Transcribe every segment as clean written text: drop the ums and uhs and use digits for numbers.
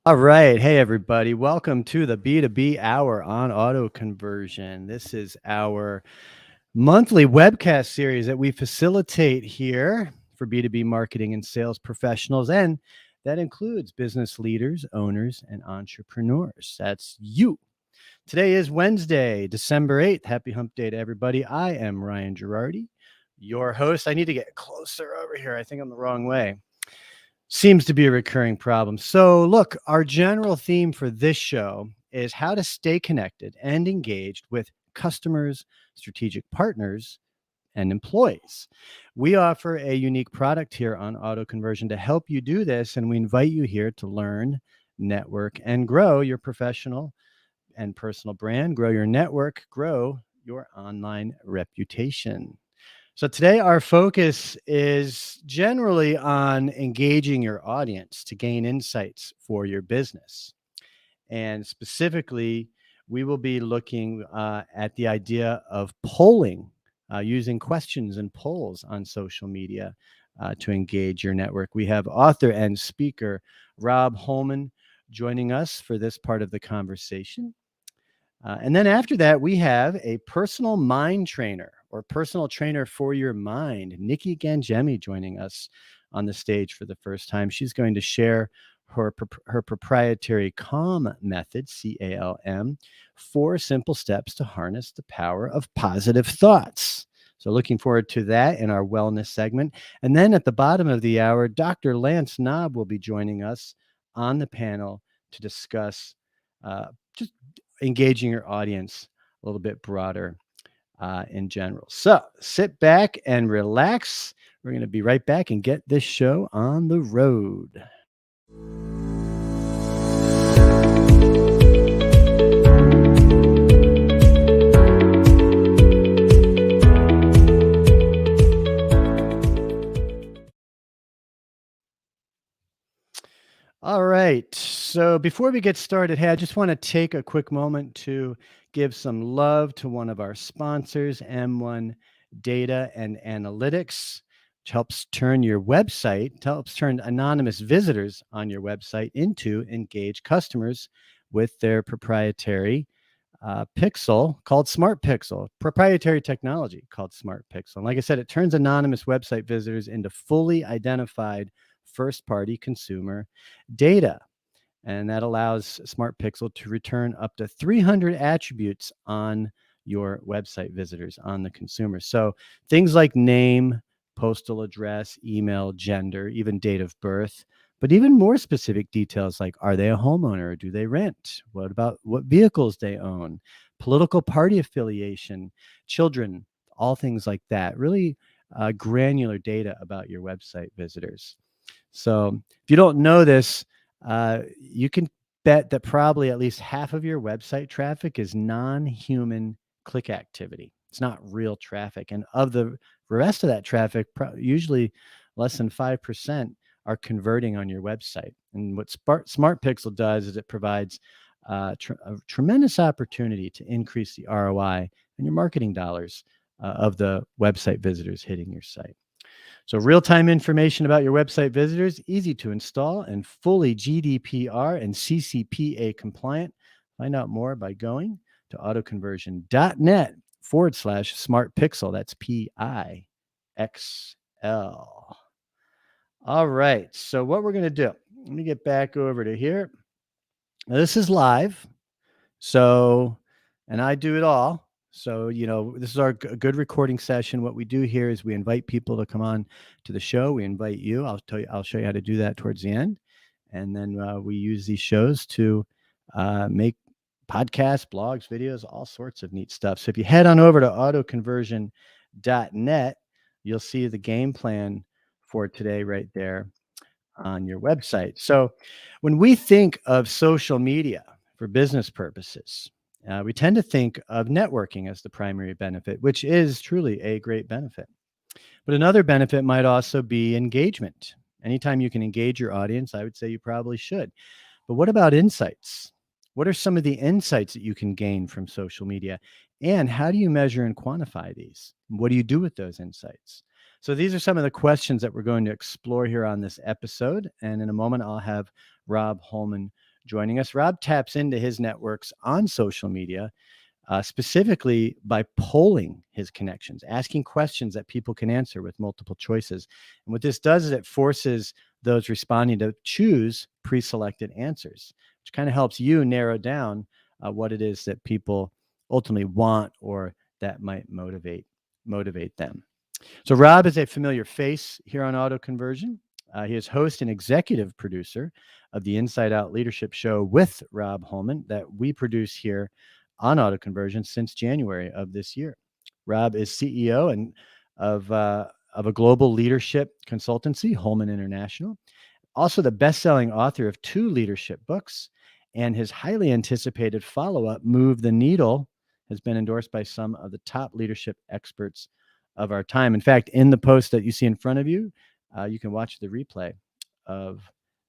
All right. Hey, everybody. Welcome to the B2B Hour on Auto Conversion. This is our monthly webcast series that we facilitate here for B2B marketing and sales professionals. And that includes business leaders, owners, and entrepreneurs. That's you. Today is Wednesday, December 8th. Happy hump day to everybody. I am Ryan Girardi, your host. I need to get closer over here. I think I'm the wrong way. Seems to be a recurring problem. So, look, our general theme for this show is how to stay connected and engaged with customers, strategic partners, and employees. We offer a unique product here on Auto Conversion to help you do this, and we invite you here to learn, network, and grow your professional and personal brand, grow your network, grow your online reputation. So today our focus is generally on engaging your audience to gain insights for your business. And specifically, we will be looking at the idea of polling, using questions and polls on social media to engage your network. We have author and speaker Robb Holman joining us for this part of the conversation. And then after that, we have a personal mind trainer or personal trainer for your mind, Nikki Gangemi, joining us on the stage for the first time. She's going to share her proprietary CALM method, CALM, 4 simple steps to harness the power of positive thoughts. So looking forward to that in our wellness segment. And then at the bottom of the hour, Dr. Lance Knob will be joining us on the panel to discuss just engaging your audience a little bit broader in general. So sit back and relax. We're going to be right back and get this show on the road. All right. So before we get started, hey, I just want to take a quick moment to give some love to one of our sponsors, M1 Data and Analytics, which helps turn anonymous visitors on your website into engaged customers with their proprietary pixel called SmartPiXL, proprietary technology called SmartPiXL. And like I said, it turns anonymous website visitors into fully identified first-party consumer data. And that allows SmartPiXL to return up to 300 attributes on your website visitors, on the consumer. So things like name, postal address, email, gender, even date of birth, but even more specific details like, are they a homeowner or do they rent? What about what vehicles they own? Political party affiliation, children, all things like that. Really granular data about your website visitors. So if you don't know this, you can bet that probably at least half of your website traffic is non-human click activity. It's not real traffic. And of the rest of that traffic, usually less than 5% are converting on your website. And what SmartPiXL does is it provides a tremendous opportunity to increase the ROI and your marketing dollars of the website visitors hitting your site. So real-time information about your website visitors, easy to install and fully GDPR and CCPA compliant. Find out more by going to autoconversion.net/SmartPiXL. That's PIXL. All right. So what we're going to do, let me get back over to here. Now, this is live. So, and I do it all. So, this is our good recording session. What we do here is we invite people to come on to the show. We invite you. I'll show you how to do that towards the end. And then we use these shows to make podcasts, blogs, videos, all sorts of neat stuff. So if you head on over to autoconversion.net, you'll see the game plan for today right there on your website. So when we think of social media for business purposes, we tend to think of networking as the primary benefit, which is truly a great benefit. But another benefit might also be engagement. Anytime you can engage your audience, I would say you probably should. But what about insights? What are some of the insights that you can gain from social media? And how do you measure and quantify these? What do you do with those insights? So these are some of the questions that we're going to explore here on this episode. And in a moment, I'll have Robb Holman joining us. Robb taps into his networks on social media, specifically by polling his connections, asking questions that people can answer with multiple choices. And what this does is it forces those responding to choose pre-selected answers, which kind of helps you narrow down what it is that people ultimately want or that might motivate them. So Robb is a familiar face here on Auto Conversion. He is host and executive producer of the Inside Out Leadership Show with Robb Holman that we produce here on Auto Conversion since January of this year. Robb is CEO and of a global leadership consultancy, Holman International. Also the best-selling author of 2 leadership books, and his highly anticipated follow-up, Move the Needle, has been endorsed by some of the top leadership experts of our time. In fact, in the post that you see in front of you, you can watch the replay of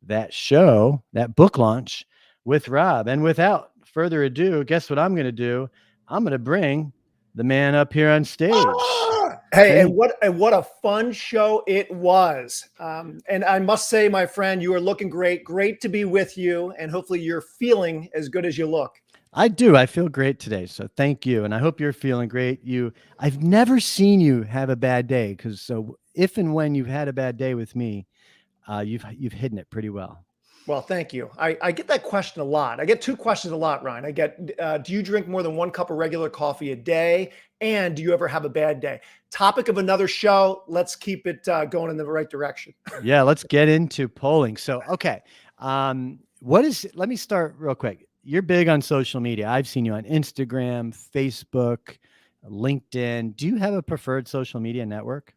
that show, that book launch with Robb. And without further ado, guess what I'm going to do? I'm going to bring the man up here on stage. Hey, and what a fun show it was. And I must say, my friend, you are looking great. Great to be with you. And hopefully you're feeling as good as you look. I do. I feel great today. So thank you. And I hope you're feeling great. I've never seen you have a bad day, because so if and when you've had a bad day with me, you've hidden it pretty well. Well, thank you. I get that question a lot. I get 2 questions a lot, Ryan. I get, do you drink more than 1 cup of regular coffee a day? And do you ever have a bad day? Topic of another show. Let's keep it going in the right direction. Yeah, let's get into polling. So, okay. Let me start real quick. You're big on social media. I've seen you on Instagram, Facebook, LinkedIn. Do you have a preferred social media network?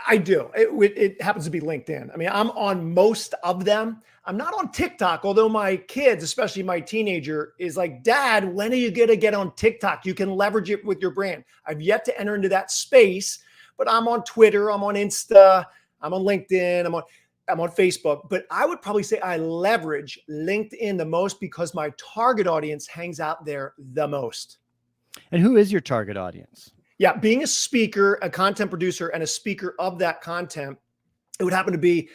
I do. It happens to be LinkedIn. I mean, I'm on most of them. I'm not on TikTok, although my kids, especially my teenager, is like, Dad, when are you going to get on TikTok? You can leverage it with your brand. I've yet to enter into that space, but I'm on Twitter, I'm on Insta, I'm on LinkedIn, I'm on Facebook. But I would probably say I leverage LinkedIn the most because my target audience hangs out there the most. And who is your target audience? Yeah, being a speaker, a content producer, and a speaker of that content, it would happen to be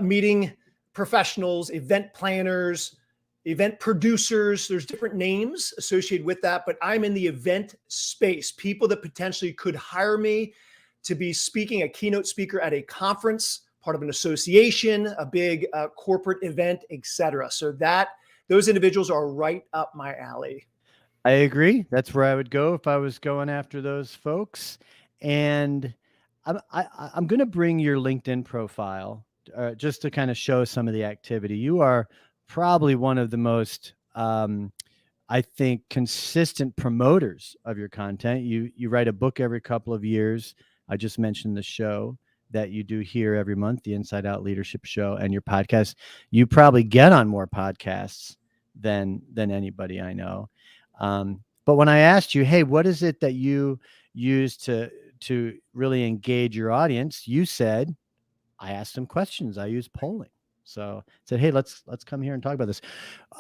meeting professionals, event planners, event producers. There's different names associated with that, but I'm in the event space. People that potentially could hire me to be speaking, a keynote speaker at a conference, part of an association, a big corporate event, etc. So those individuals are right up my alley. I agree. That's where I would go if I was going after those folks. And I'm going to bring your LinkedIn profile just to kind of show some of the activity. You are probably one of the most, I think, consistent promoters of your content. You write a book every couple of years. I just mentioned the show that you do here every month, the Inside Out Leadership Show, and your podcast. You probably get on more podcasts than anybody I know. But when I asked you, hey, what is it that you use to really engage your audience? You said, I asked them questions. I use polling. So I said, hey, let's come here and talk about this.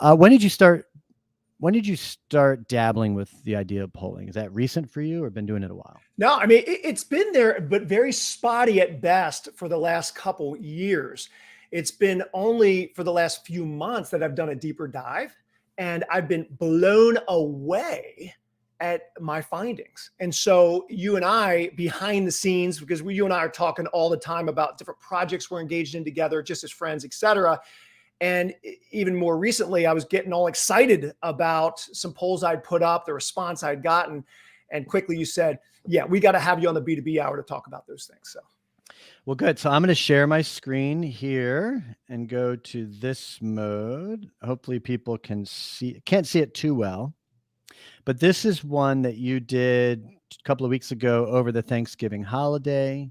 When did you start dabbling with the idea of polling? Is that recent for you, or been doing it a while? No, I mean, it's been there, but very spotty at best for the last couple years. It's been only for the last few months that I've done a deeper dive, and I've been blown away at my findings. And so you and I, behind the scenes, because you and I are talking all the time about different projects we're engaged in together, just as friends, et cetera. And even more recently, I was getting all excited about some polls I'd put up, the response I'd gotten. And quickly you said, yeah, we got to have you on the B2B hour to talk about those things. So, well, good. So I'm going to share my screen here and go to this mode. Hopefully people can't see it too well, but this is one that you did a couple of weeks ago over the Thanksgiving holiday.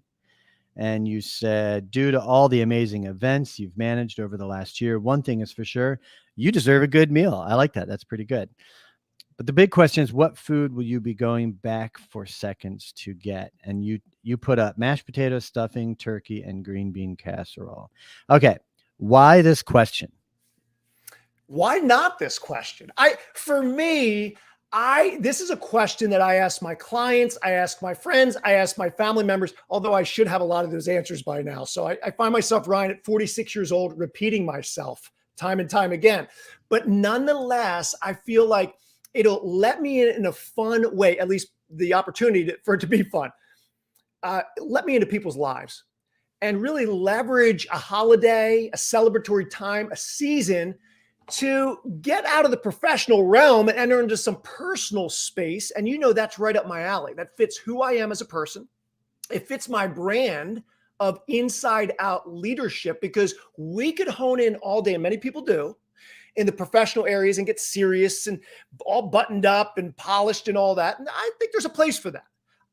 And you said, due to all the amazing events you've managed over the last year, one thing is for sure, you deserve a good meal. I like that. That's pretty good. But the big question is, what food will you be going back for seconds to get? And you put up mashed potatoes, stuffing, turkey, and green bean casserole. Okay. Why this question? Why not this question? This is a question that I ask my clients, I ask my friends, I ask my family members, although I should have a lot of those answers by now. So I find myself, Ryan, at 46 years old, repeating myself time and time again. But nonetheless, I feel like it'll let me in a fun way, at least the opportunity for it to be fun, let me into people's lives and really leverage a holiday, a celebratory time, a season to get out of the professional realm and enter into some personal space. And that's right up my alley. That fits who I am as a person. It fits my brand of inside out leadership, because we could hone in all day, and many people do, in the professional areas and get serious and all buttoned up and polished and all that. And I think there's a place for that.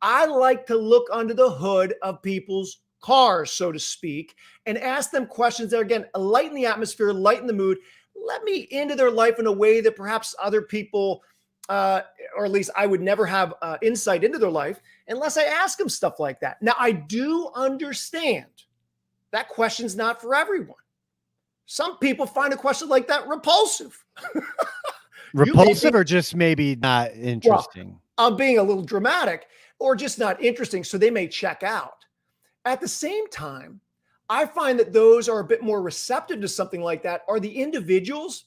I like to look under the hood of people's cars, so to speak, and ask them questions that, again, lighten the atmosphere, lighten the mood, let me into their life in a way that perhaps other people, or at least I would never have insight into their life unless I ask them stuff like that. Now, I do understand that question's not for everyone. Some people find a question like that repulsive. Repulsive or just maybe not interesting? Well, I'm being a little dramatic, or just not interesting, so they may check out. At the same time, I find that those are a bit more receptive to something like that are the individuals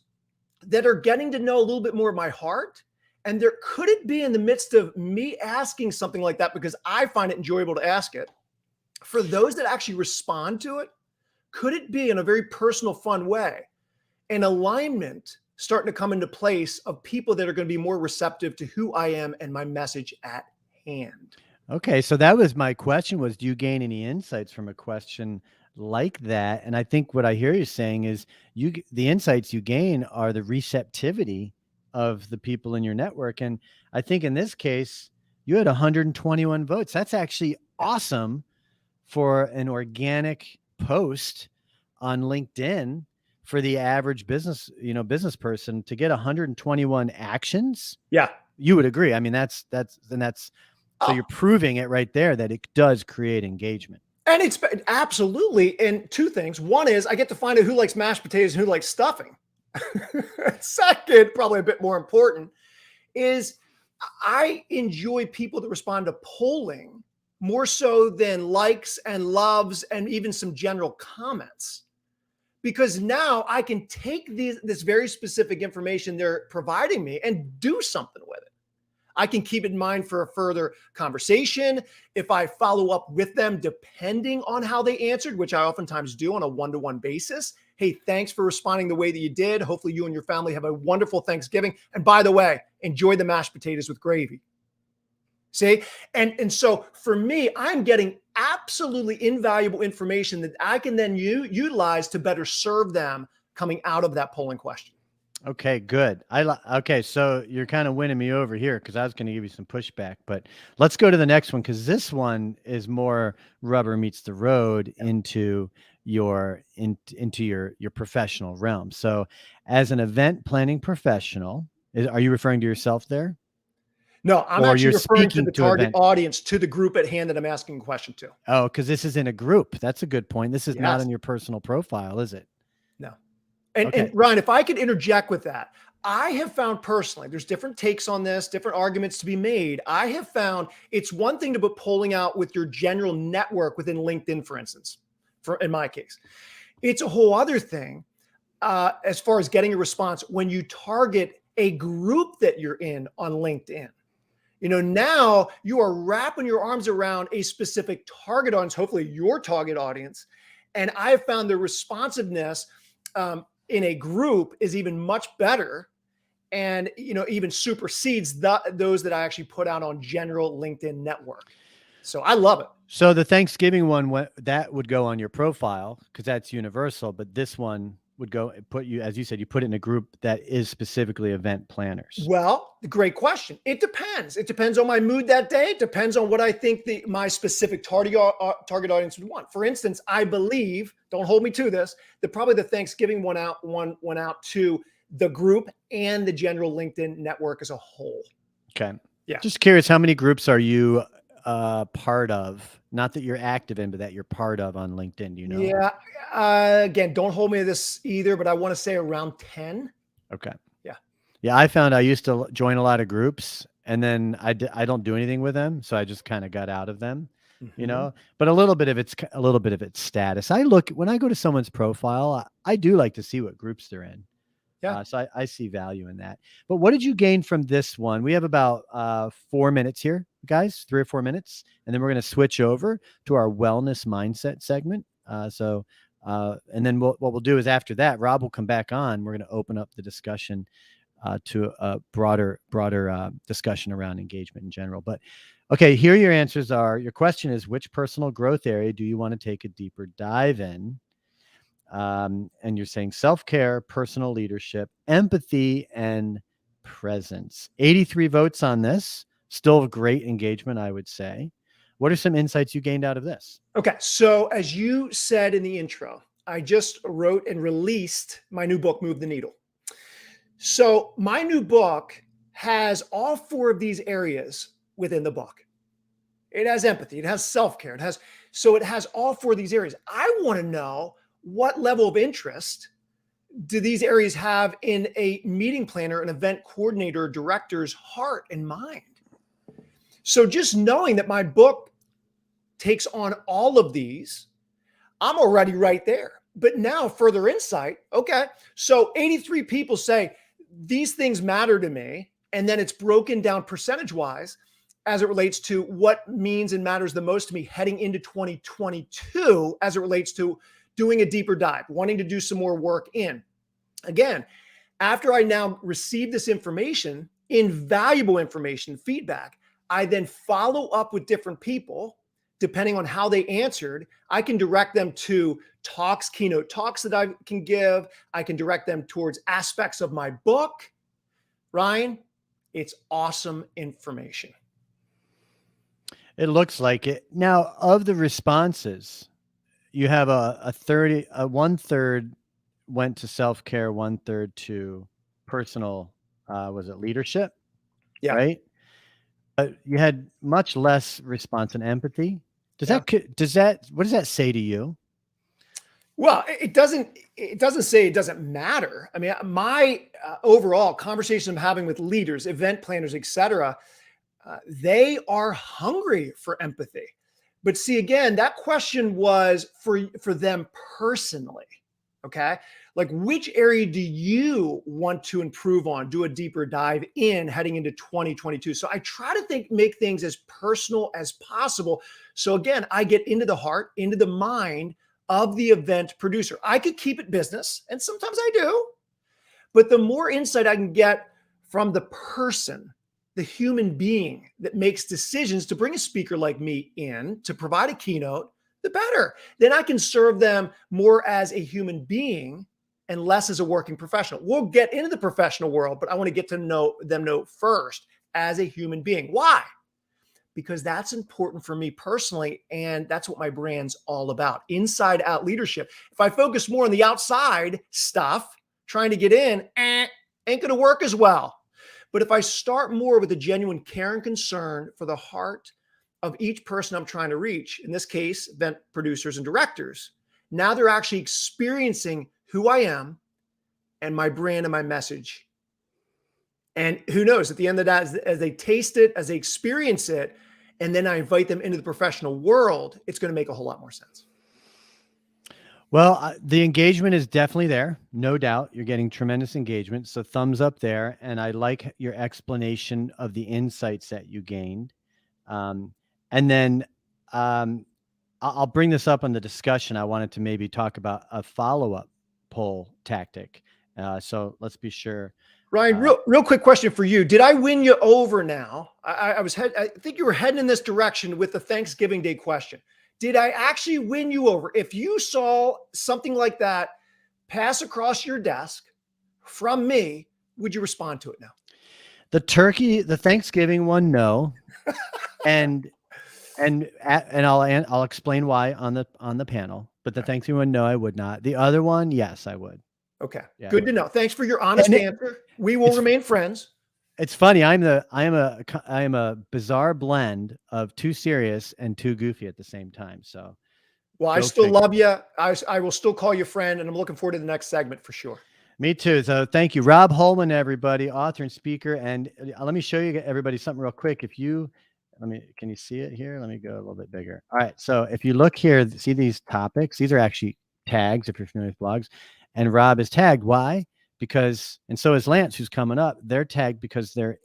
that are getting to know a little bit more of my heart. And there could it be in the midst of me asking something like that, because I find it enjoyable to ask it, for those that actually respond to it, could it be in a very personal, fun way, an alignment starting to come into place of people that are going to be more receptive to who I am and my message at hand? Okay, so that was my question, was do you gain any insights from a question like that? And I think what I hear you saying is the insights you gain are the receptivity of the people in your network. And I think in this case, you had 121 votes. That's actually awesome for an organic post on LinkedIn for the average business person to get 121 actions. Yeah. You would agree. I mean, that's so you're proving it right there that it does create engagement. And it's absolutely. And two things. One is I get to find out who likes mashed potatoes and who likes stuffing. Second, probably a bit more important, is I enjoy people that respond to polling more so than likes and loves and even some general comments. Because now I can take this very specific information they're providing me and do something with it. I can keep it in mind for a further conversation. If I follow up with them, depending on how they answered, which I oftentimes do on a one-to-one basis. Hey, thanks for responding the way that you did. Hopefully you and your family have a wonderful Thanksgiving. And by the way, enjoy the mashed potatoes with gravy. See? And so for me, I'm getting absolutely invaluable information that I can then utilize to better serve them coming out of that polling question. Okay, good. Okay, so you're kind of winning me over here because I was going to give you some pushback, but let's go to the next one, because this one is more rubber meets the road into your professional realm. So, as an event planning professional, are you referring to yourself there? No, I'm actually referring to the target event audience, to the group at hand that I'm asking a question to. Oh, because this is in a group. That's a good point. This is not in your personal profile, is it? No. And Ryan, if I could interject with that, I have found personally, there's different takes on this, different arguments to be made. I have found it's one thing to put polling out with your general network within LinkedIn, for instance, in my case. It's a whole other thing as far as getting a response when you target a group that you're in on LinkedIn. Now you are wrapping your arms around a specific target audience, hopefully your target audience. And I have found the responsiveness in a group is even much better, and even supersedes those that I actually put out on general LinkedIn network. So I love it. So the Thanksgiving one, that would go on your profile because that's universal, but this one would put you, as you said, you put it in a group that is specifically event planners. Well, great question. It depends. It depends on my mood that day. It depends on what I think my specific target audience would want. For instance, I believe, don't hold me to this, that probably the Thanksgiving one went out to the group and the general LinkedIn network as a whole. Okay. Yeah. Just curious, how many groups are you part of? Not that you're active in, but that you're part of on LinkedIn. Do you know? Yeah. Again, don't hold me to this either, but I want to say around 10. Okay. Yeah. Yeah. I found I used to join a lot of groups, and then I don't do anything with them. So I just kind of got out of them. Mhm. but a little bit of its status. When I go to someone's profile, I do like to see what groups they're in. Yeah. So I see value in that. But what did you gain from this one? We have about 4 minutes here, guys, 3 or 4 minutes, and then we're going to switch over to our wellness mindset segment. And then what we'll do is after that, Rob will come back on. We're going to open up the discussion to a broader discussion around engagement in general. But okay, here your answers are. Your question is, which personal growth area do you want to take a deeper dive in? And you're saying self-care, personal leadership, empathy, and presence. 83 votes on this. Still great engagement, I would say. What are some insights you gained out of this? Okay. So, as you said in the intro, I just wrote and released my new book, Move the Needle. So, my new book has all four of these areas within the book. It has empathy, it has self-care, it has all four of these areas. I want to know, what level of interest do these areas have in a meeting planner, an event coordinator, director's heart and mind? So just knowing that my book takes on all of these, I'm already right there. But now further insight, okay, so 83 people say these things matter to me, and then it's broken down percentage wise as it relates to what means and matters the most to me heading into 2022 as it relates to doing a deeper dive, wanting to do some more work in. Again, after I now receive this information, invaluable information, feedback, I then follow up with different people. Depending on how they answered, I can direct them to talks, keynote talks that I can give. I can direct them towards aspects of my book. Ryan, it's awesome information. It looks like it. Now, of the responses, you have a 1/3 went to self-care, 1/3 to personal, was it leadership? Yeah. Right? You had much less response and empathy. Yeah. What does that say to you? Well, it doesn't say it doesn't matter. I mean, my overall conversation I'm having with leaders, event planners, etc., they are hungry for empathy. But see, again, that question was for them personally. Okay. Like, which area do you want to improve on, do a deeper dive in heading into 2022? So I try to make things as personal as possible. So again, I get into the heart, into the mind of the event producer. I could keep it business, and sometimes I do, but the more insight I can get from the person, the human being that makes decisions to bring a speaker like me in to provide a keynote, the better. Then I can serve them more as a human being and less as a working professional. We'll get into the professional world, but I want to get to know them first as a human being. Why? Because that's important for me personally, and that's what my brand's all about. Inside out leadership. If I focus more on the outside stuff, trying to get in, ain't going to work as well. But if I start more with a genuine care and concern for the heart of each person I'm trying to reach, in this case, event producers and directors, now they're actually experiencing who I am and my brand and my message. And who knows, at the end of that, as they taste it, as they experience it, and then I invite them into the professional world, it's going to make a whole lot more sense. Well, the engagement is definitely there. No doubt. You're getting tremendous engagement. So thumbs up there. And I like your explanation of the insights that you gained. And then I'll bring this up on the discussion. I wanted to maybe talk about a follow-up poll tactic. So let's be sure. Ryan, real quick question for you. Did I win you over now? I think you were heading in this direction with the Thanksgiving Day question. Did I actually win you over? If you saw something like that pass across your desk from me, would you respond to it now? The Thanksgiving one, no. and I'll explain why on the panel. But the Thanksgiving one, no, I would not. The other one, yes, I would. Okay, yeah, good to know. Thanks for your honest answer. We will remain friends. It's funny. I am a bizarre blend of too serious and too goofy at the same time. So, well, I still love you. I will still call you friend, and I'm looking forward to the next segment for sure. Me too. So thank you, Robb Holman, everybody, author and speaker. And let me show you everybody something real quick. If you Can you see it here? Let me go a little bit bigger. All right. So if you look here, see these topics, these are actually tags if you're familiar with blogs. And Robb is tagged. Why? Because, and so is Lance, who's coming up. They're tagged because the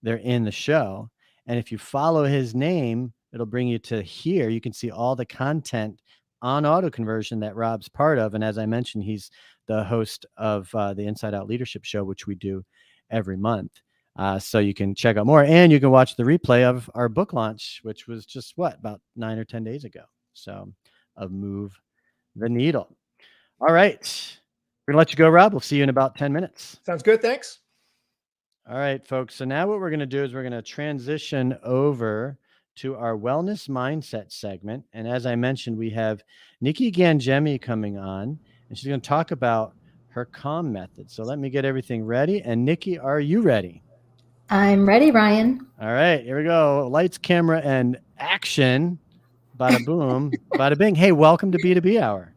they're in the show. And if you follow his name, it'll bring you to here. You can see all the content on auto conversion that Robb's part of. And as I mentioned, he's the host of the Inside Out Leadership Show, which we do every month. So you can check out more, and you can watch the replay of our book launch, which was just about 9 or 10 days ago. So of Move the Needle. All right. We're going to let you go, Robb. We'll see you in about 10 minutes. Sounds good. Thanks. All right, folks. So now what we're going to do is we're going to transition over to our wellness mindset segment. And as I mentioned, we have Nikki Gangemi coming on, and she's going to talk about her calm method. So let me get everything ready. And Nikki, are you ready? I'm ready, Ryan. All right, here we go. Lights, camera, and action. Bada boom, bada bing. Hey, welcome to B2B Hour.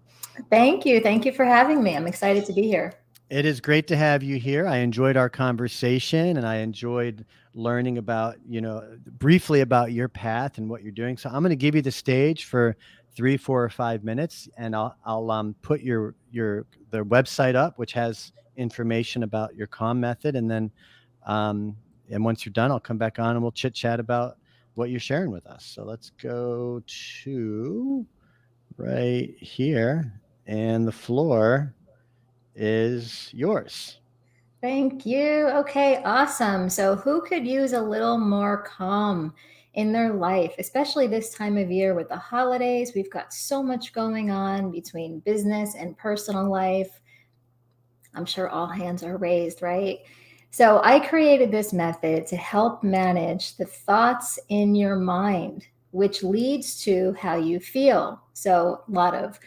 Thank you. Thank you for having me. I'm excited to be here. It is great to have you here. I enjoyed our conversation, and I enjoyed learning about, briefly about your path and what you're doing. So I'm going to give you the stage for 3, 4, or 5 minutes, and I'll put the website up, which has information about your calm method, and then and once you're done, I'll come back on and we'll chit chat about what you're sharing with us. So let's go to right here, and the floor is yours. Thank you. Okay, awesome. So who could use a little more calm in their life, especially this time of year with the holidays? We've got so much going on between business and personal life. I'm sure all hands are raised, right? So I created this method to help manage the thoughts in your mind, which leads to how you feel. So a lot of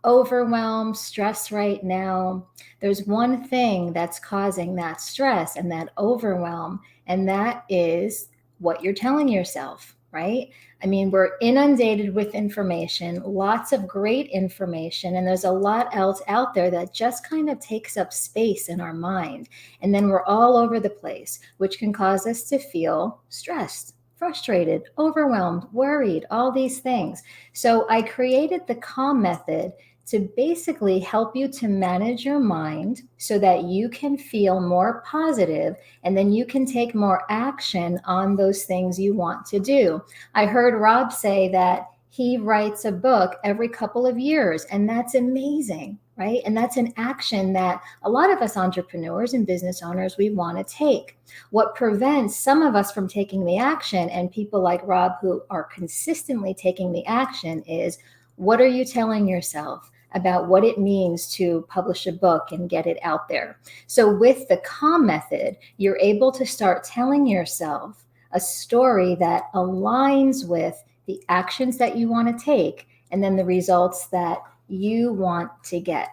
overwhelm, stress right now. There's one thing that's causing that stress and that overwhelm, and that is what you're telling yourself, right? I mean, we're inundated with information, lots of great information, and there's a lot else out there that just kind of takes up space in our mind. And then we're all over the place, which can cause us to feel stressed, frustrated, overwhelmed, worried, all these things. So I created the calm method to basically help you to manage your mind so that you can feel more positive, and then you can take more action on those things you want to do. I heard Robb say that he writes a book every couple of years, and that's amazing, right? And that's an action that a lot of us entrepreneurs and business owners, we want to take. What prevents some of us from taking the action, and people like Robb who are consistently taking the action, is what are you telling yourself about what it means to publish a book and get it out there? So with the calm method, you're able to start telling yourself a story that aligns with the actions that you want to take, and then the results that you want to get.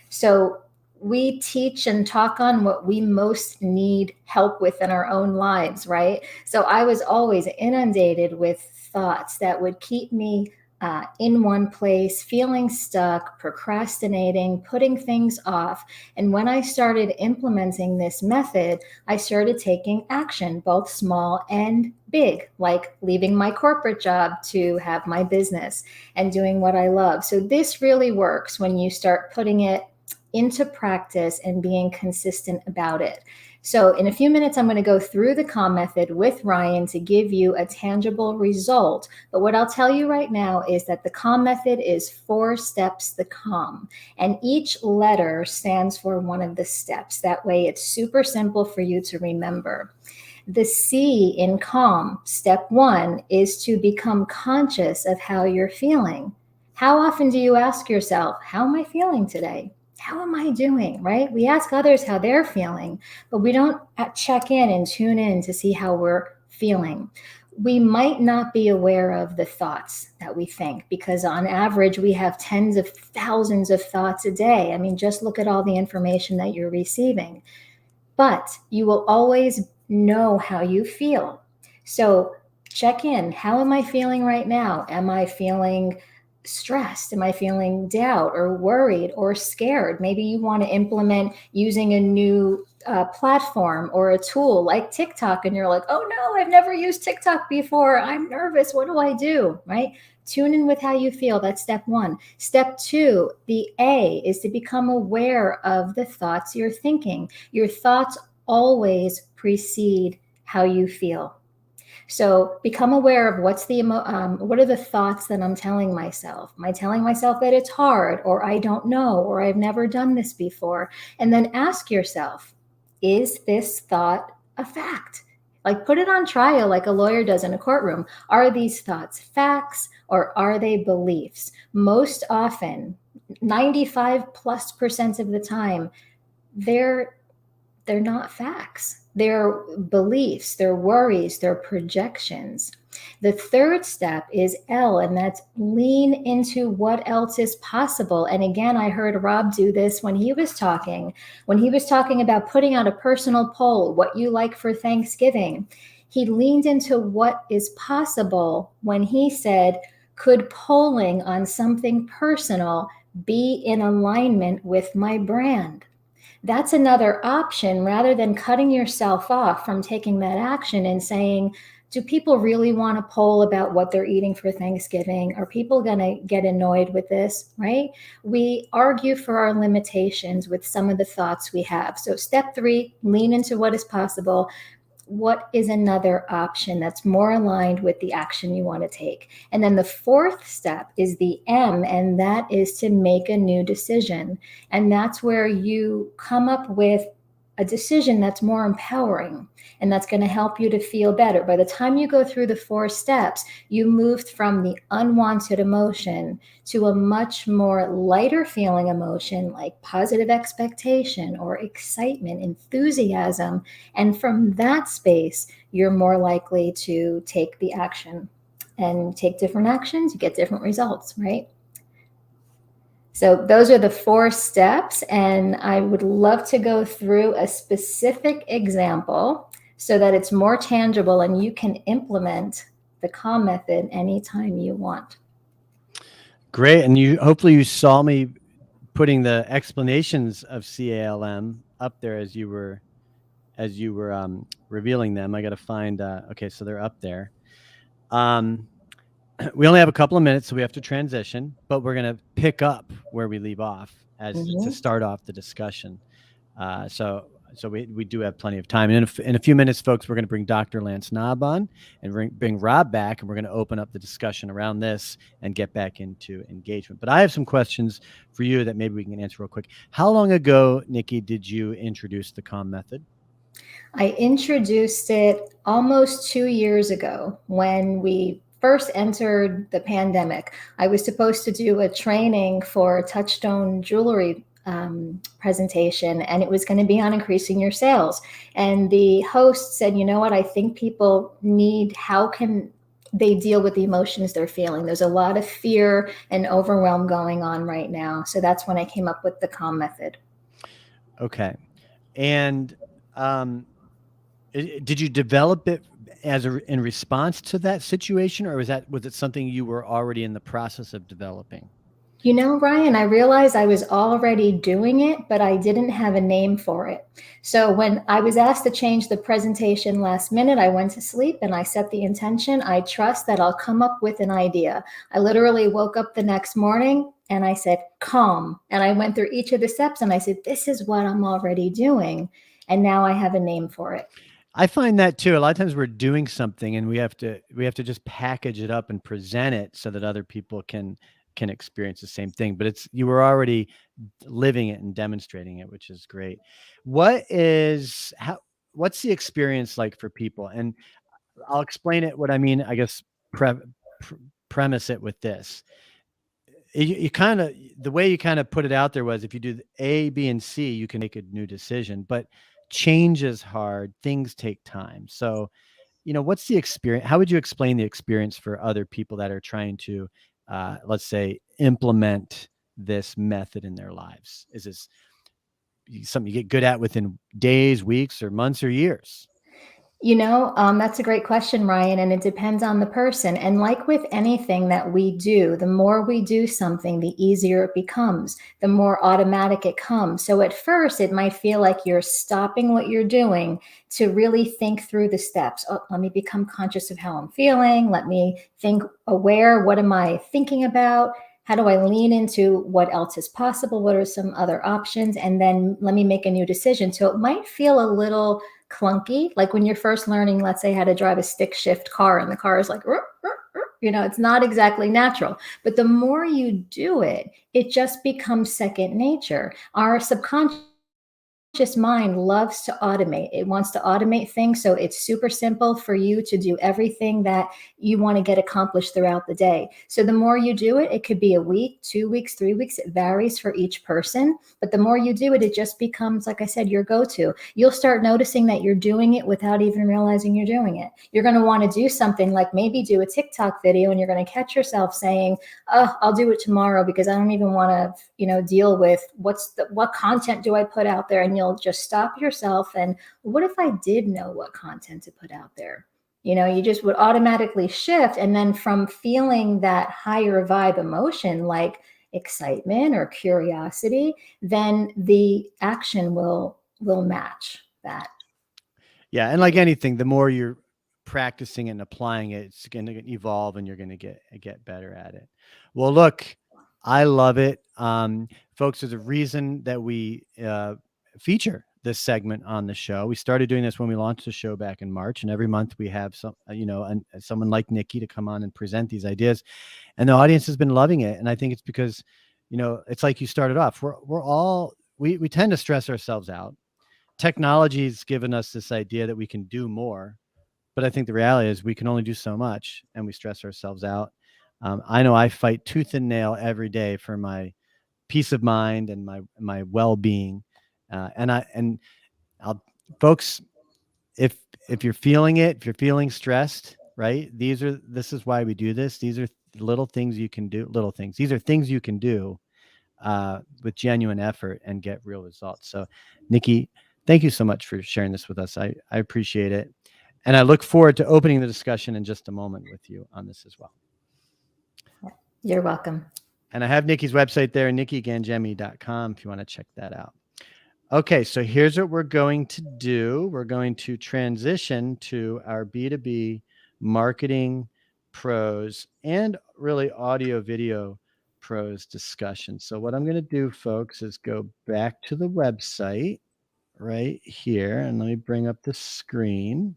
So we teach and talk on what we most need help with in our own lives, right? So I was always inundated with thoughts that would keep me in one place, feeling stuck, procrastinating, putting things off. And when I started implementing this method, I started taking action, both small and big, like leaving my corporate job to have my business and doing what I love. So this really works when you start putting it into practice and being consistent about it. So in a few minutes, I'm going to go through the calm method with Ryan to give you a tangible result. But what I'll tell you right now is that the calm method is 4 steps to calm, and each letter stands for one of the steps. That way it's super simple for you to remember. The C in calm, step 1, is to become conscious of how you're feeling. How often do you ask yourself, how am I feeling today? How am I doing, right? We ask others how they're feeling, but we don't check in and tune in to see how we're feeling. We might not be aware of the thoughts that we think, because on average, we have tens of thousands of thoughts a day. I mean, just look at all the information that you're receiving. But you will always know how you feel. So check in. How am I feeling right now? Am I feeling stressed? Am I feeling doubt or worried or scared? Maybe you want to implement using a new platform or a tool like TikTok, and you're like, oh no, I've never used TikTok before. I'm nervous. What do I do? Right? Tune in with how you feel. That's step one. Step two, the A, is to become aware of the thoughts you're thinking. Your thoughts always precede how you feel. So become aware of what are the thoughts that I'm telling myself. Am I telling myself that it's hard, or I don't know, or I've never done this before? And then ask yourself, is this thought a fact? Like, put it on trial like a lawyer does in a courtroom. Are these thoughts facts, or are they beliefs? Most often, 95+% of the time, they're not facts. They're beliefs, they're worries, they're projections. The third step is L, and that's lean into what else is possible. And again, I heard Robb do this when he was talking about putting out a personal poll, what you like for Thanksgiving. He leaned into what is possible when he said, could polling on something personal be in alignment with my brand? That's another option, rather than cutting yourself off from taking that action and saying, do people really want to poll about what they're eating for Thanksgiving? Are people going to get annoyed with this, right? We argue for our limitations with some of the thoughts we have. So step three, lean into what is possible. What is another option that's more aligned with the action you want to take? And then the fourth step is the M, and that is to make a new decision. And that's where you come up with a decision that's more empowering and that's going to help you to feel better. By the time you go through the 4 steps, you moved from the unwanted emotion to a much more lighter feeling emotion like positive expectation or excitement, enthusiasm. And from that space, you're more likely to take the action. And take different actions, you get different results, right? So those are the 4 steps, and I would love to go through a specific example so that it's more tangible and you can implement the CALM method anytime you want. Great. And hopefully you saw me putting the explanations of CALM up there as you were revealing them. I got to find, okay, so they're up there. We only have a couple of minutes, so we have to transition, but we're going to pick up where we leave off to start off the discussion. So we do have plenty of time. And in a few minutes, folks, we're going to bring Dr. Lance Knob on and bring Robb back, and we're going to open up the discussion around this and get back into engagement. But I have some questions for you that maybe we can answer real quick. How long ago, Nikki, did you introduce the CALM method? I introduced it almost 2 years ago when we first entered the pandemic. I was supposed to do a training for Touchstone jewelry presentation, and it was going to be on increasing your sales. And the host said, you know what, I think people need, how can they deal with the emotions they're feeling? There's a lot of fear and overwhelm going on right now. So that's when I came up with the CALM method. Okay. And did you develop it in response to that situation, or was it something you were already in the process of developing? You know, Ryan, I realized I was already doing it, but I didn't have a name for it. So when I was asked to change the presentation last minute, I went to sleep and I set the intention. I trust that I'll come up with an idea. I literally woke up the next morning and I said, CALM. And I went through each of the steps and I said, this is what I'm already doing. And now I have a name for it. I find that too. A lot of times we're doing something and we have to just package it up and present it so that other people can experience the same thing. But you were already living it and demonstrating it, which is great. What's the experience like for people? And I'll explain it. What I mean, I guess, premise it with this. You kind of, the way you kind of put it out there was, if you do A, B, and C, you can make a new decision, but change is hard. Things take time. So, what's the experience? How would you explain the experience for other people that are trying to, let's say, implement this method in their lives? Is this something you get good at within days, weeks, or months, or years? That's a great question, Ryan, and it depends on the person. And like with anything that we do, the more we do something, the easier it becomes, the more automatic it comes. So at first, it might feel like you're stopping what you're doing to really think through the steps. Oh, let me become conscious of how I'm feeling. Let me think aware. What am I thinking about? How do I lean into what else is possible? What are some other options? And then let me make a new decision. So it might feel a little clunky, like when you're first learning, let's say, how to drive a stick shift car, and the car is like, it's not exactly natural. But the more you do it, it just becomes second nature. Our subconscious mind loves to automate. It wants to automate things. So it's super simple for you to do everything that you want to get accomplished throughout the day. So the more you do it, it could be a week, 2 weeks, 3 weeks. It varies for each person. But the more you do it, it just becomes, like I said, your go-to. You'll start noticing that you're doing it without even realizing you're doing it. You're going to want to do something like maybe do a TikTok video, and you're going to catch yourself saying, oh, I'll do it tomorrow because I don't even want to, deal with what content do I put out there. And you'll just stop yourself. And what if I did know what content to put out there? You just would automatically shift. And then from feeling that higher vibe emotion, like excitement or curiosity, then the action will match that. Yeah, and like anything, the more you're practicing and applying it, it's going to evolve, and you're going to get better at it. Well, look, I love it, folks. There's a reason that we feature this segment on the show. We started doing this when we launched the show back in March, and every month we have someone like Nikki to come on and present these ideas, and the audience has been loving it. And I think it's because, it's like you started off. We tend to stress ourselves out. Technology's given us this idea that we can do more, but I think the reality is we can only do so much, and we stress ourselves out. I know I fight tooth and nail every day for my peace of mind and my well-being. And I'll, folks, if you're feeling it, if you're feeling stressed, right? This is why we do this. These are little things you can do. Little things. These are things you can do with genuine effort and get real results. So, Nikki, thank you so much for sharing this with us. I appreciate it. And I look forward to opening the discussion in just a moment with you on this as well. You're welcome. And I have Nikki's website there, nikkigangemi.com, if you want to check that out. Okay, so here's what we're going to do. We're going to transition to our B2B marketing pros and really audio video pros discussion. So what I'm going to do, folks, is go back to the website right here, and let me bring up the screen,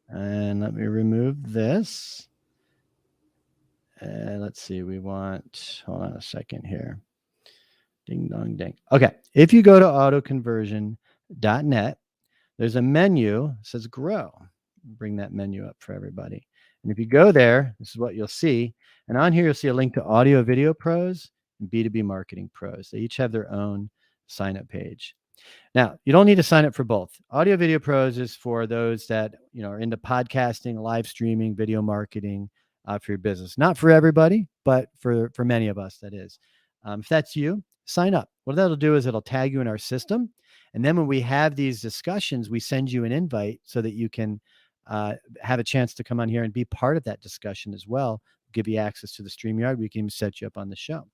and let me remove this. And let's see, hold on a second here. Ding dong ding. Okay, if you go to autoconversion.net, there's a menu that says grow. Bring that menu up for everybody. And if you go there, this is what you'll see. And on here, you'll see a link to Audio Video Pros and B2B Marketing Pros. They each have their own sign-up page. Now, you don't need to sign up for both. Audio Video Pros is for those that are into podcasting, live streaming, video marketing for your business. Not for everybody, but for many of us, that is. If that's you, sign up. What that'll do is it'll tag you in our system. And then when we have these discussions, we send you an invite so that you can have a chance to come on here and be part of that discussion as well. Give you access to the StreamYard. We can even set you up on the show.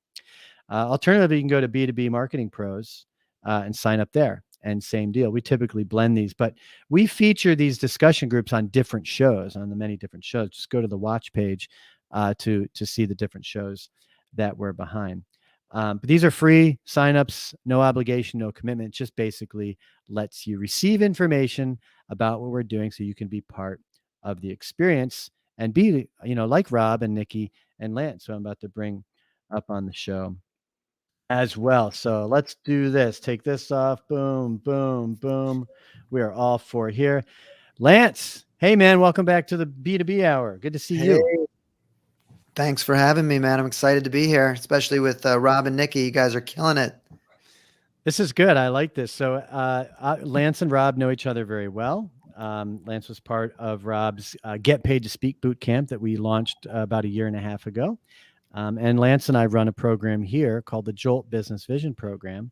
Alternatively, you can go to B2B Marketing Pros and sign up there. And same deal. We typically blend these, but we feature these discussion groups on different shows, on the many different shows. Just go to the watch page to see the different shows that we're behind. But these are free signups, no obligation, no commitment. It just basically lets you receive information about what we're doing so you can be part of the experience and be, like Robb and Nikki and Lance, who I'm about to bring up on the show as well. So let's do this. Take this off. Boom, boom, boom. We are all for here. Lance, hey, man, welcome back to the B2B Hour. Good to see you. Thanks for having me, man. I'm excited to be here, especially with Robb and Nikki. You guys are killing it. This is good. I like this. So Lance and Robb know each other very well. Lance was part of Robb's Get Paid to Speak boot camp that we launched about a year and a half ago. And Lance and I run a program here called the Jolt Business Vision Program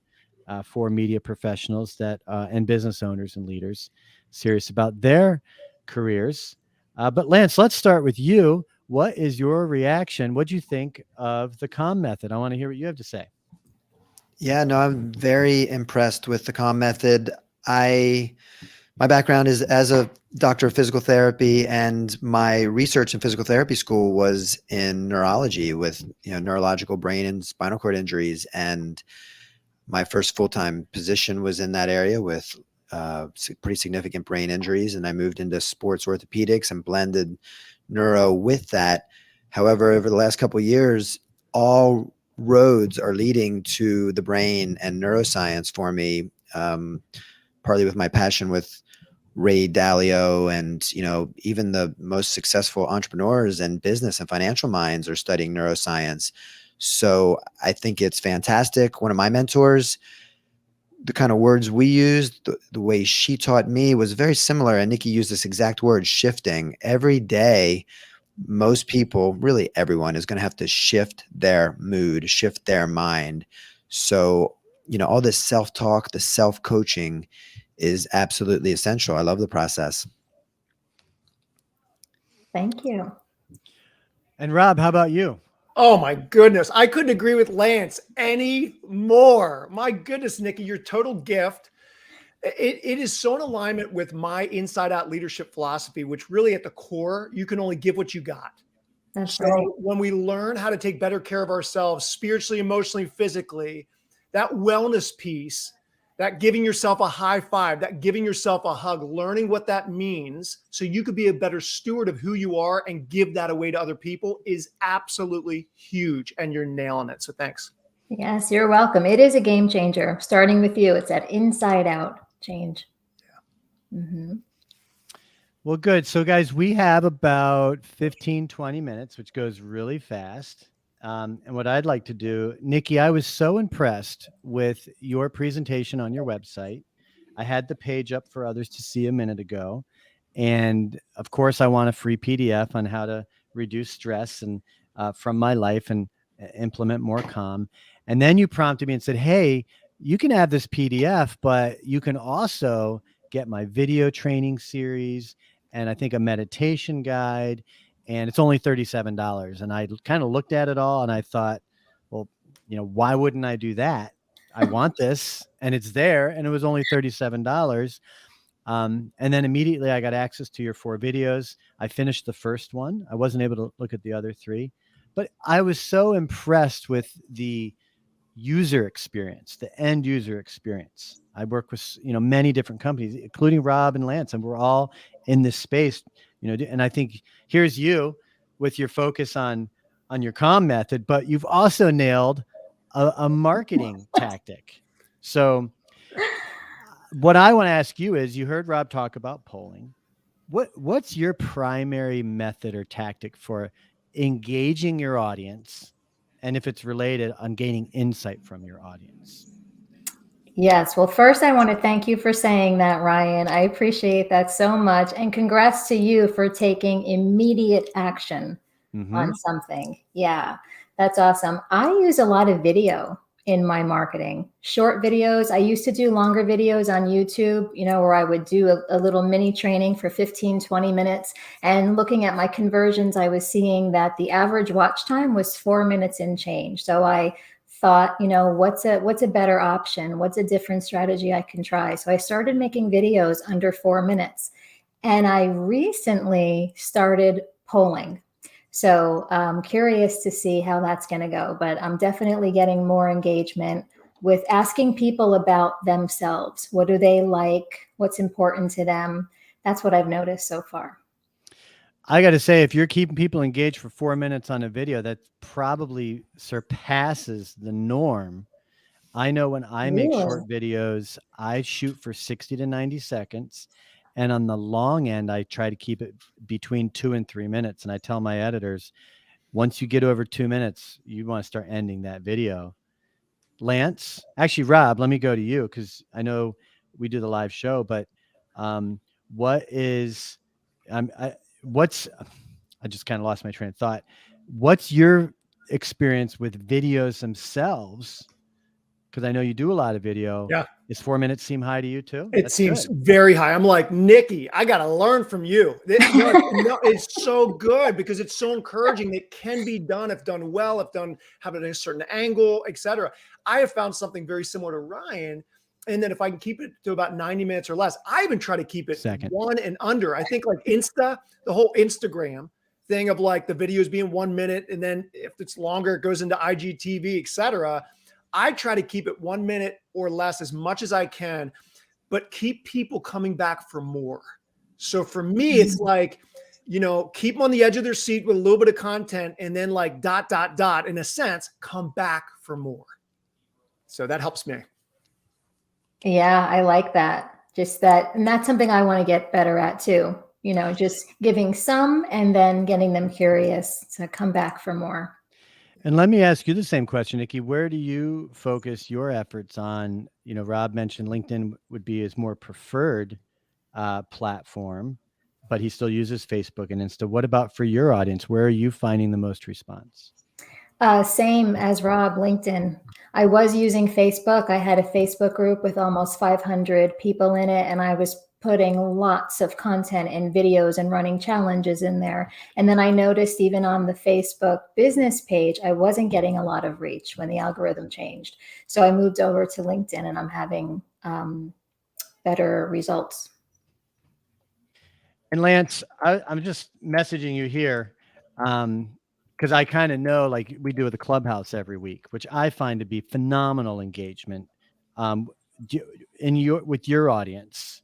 for media professionals and business owners and leaders serious about their careers. But Lance, let's start with you. What is your reaction? What do you think of the COM method? I want to hear what you have to say. Yeah, no, I'm very impressed with the COM method. My background is as a doctor of physical therapy, and my research in physical therapy school was in neurology with neurological brain and spinal cord injuries. And my first full-time position was in that area with pretty significant brain injuries. And I moved into sports orthopedics and blended neuro with that. However, over the last couple of years, all roads are leading to the brain and neuroscience for me, partly with my passion with Ray Dalio, and even the most successful entrepreneurs and business and financial minds are studying neuroscience. So I think it's fantastic. One of my mentors, the kind of words we used, the way she taught me was very similar. And Nikki used this exact word, shifting. Every day, most people, really everyone, is going to have to shift their mood, shift their mind. So, all this self-talk, the self-coaching is absolutely essential. I love the process. Thank you. And Rob, how about you? Oh my goodness. I couldn't agree with Lance any more. My goodness, Nikki, your total gift. It is so in alignment with my inside out leadership philosophy, which really at the core, you can only give what you got. That's So right. when we learn how to take better care of ourselves spiritually, emotionally, physically, that wellness piece, that giving yourself a high five, that giving yourself a hug, learning what that means so you could be a better steward of who you are and give that away to other people is absolutely huge. And you're nailing it. So thanks. Yes, you're welcome. It is a game changer. Starting with you, it's that inside out change. Yeah. Mm-hmm. Well, good. So guys, we have about 15, 20 minutes, which goes really fast. And what I'd like to do, Nikki, I was so impressed with your presentation on your website. I had the page up for others to see a minute ago. And of course, I want a free PDF on how to reduce stress and from my life and implement more calm. And then you prompted me and said, hey, you can have this PDF, but you can also get my video training series and I think a meditation guide, and it's only $37. And I kind of looked at it all and I thought, well, why wouldn't I do that? I want this and it's there, and it was only $37. And then immediately I got access to your 4 videos. I finished the first one. I wasn't able to look at the other 3, but I was so impressed with the user experience, the end user experience. I work with, many different companies, including Rob and Lance, and we're all in this space, and I think here's you with your focus on your COM method, but you've also nailed a marketing tactic. So what I want to ask you is, you heard Rob talk about polling. What's your primary method or tactic for engaging your audience? And if it's related, on gaining insight from your audience? Yes. Well, first, I want to thank you for saying that, Ryan. I appreciate that so much. And congrats to you for taking immediate action on something. Yeah, that's awesome. I use a lot of video in my marketing, short videos. I used to do longer videos on YouTube, where I would do a little mini training for 15, 20 minutes. And looking at my conversions, I was seeing that the average watch time was 4 minutes and change. So I thought, what's a better option? What's a different strategy I can try? So I started making videos under 4 minutes. And I recently started polling. So I'm curious to see how that's going to go, but I'm definitely getting more engagement with asking people about themselves. What do they like? What's important to them? That's what I've noticed so far. I got to say, if you're keeping people engaged for 4 minutes on a video, that probably surpasses the norm. I know when I make short videos, I shoot for 60 to 90 seconds. And on the long end, I try to keep it between 2 and 3 minutes. And I tell my editors, once you get over 2 minutes, you want to start ending that video. Lance, actually, Rob, let me go to you, because I know we do the live show, but I just kind of lost my train of thought. What's your experience with videos themselves? Because I know you do a lot of video. Yeah. Is 4 minutes seem high to you too? It That's seems good. very high. I'm like, Nikki, I got to learn from you. No, it's so good because it's so encouraging. It can be done if done well, if done have it at a certain angle, etc. I have found something very similar to Ryan. And then if I can keep it to about 90 minutes or less, I even try to keep it Second. 1 and under. I think like the whole Instagram thing of like the videos being 1 minute. And then if it's longer, it goes into IGTV, etc. I try to keep it 1 minute or less as much as I can, but keep people coming back for more. So for me, it's like, keep them on the edge of their seat with a little bit of content and then like ... in a sense, come back for more. So that helps me. Yeah, I like that. Just that. And that's something I want to get better at too. Just giving some and then getting them curious to come back for more. And let me ask you the same question, Nikki. Where do you focus your efforts on? Robb mentioned LinkedIn would be his more preferred platform, but he still uses Facebook and Insta. What about for your audience? Where are you finding the most response? Same as Robb, LinkedIn. I was using Facebook. I had a Facebook group with almost 500 people in it, and I was putting lots of content and videos and running challenges in there. And then I noticed even on the Facebook business page, I wasn't getting a lot of reach when the algorithm changed. So I moved over to LinkedIn and I'm having better results. And Lance, I'm just messaging you here because I kind of know, like we do with the Clubhouse every week, which I find to be phenomenal engagement with your audience.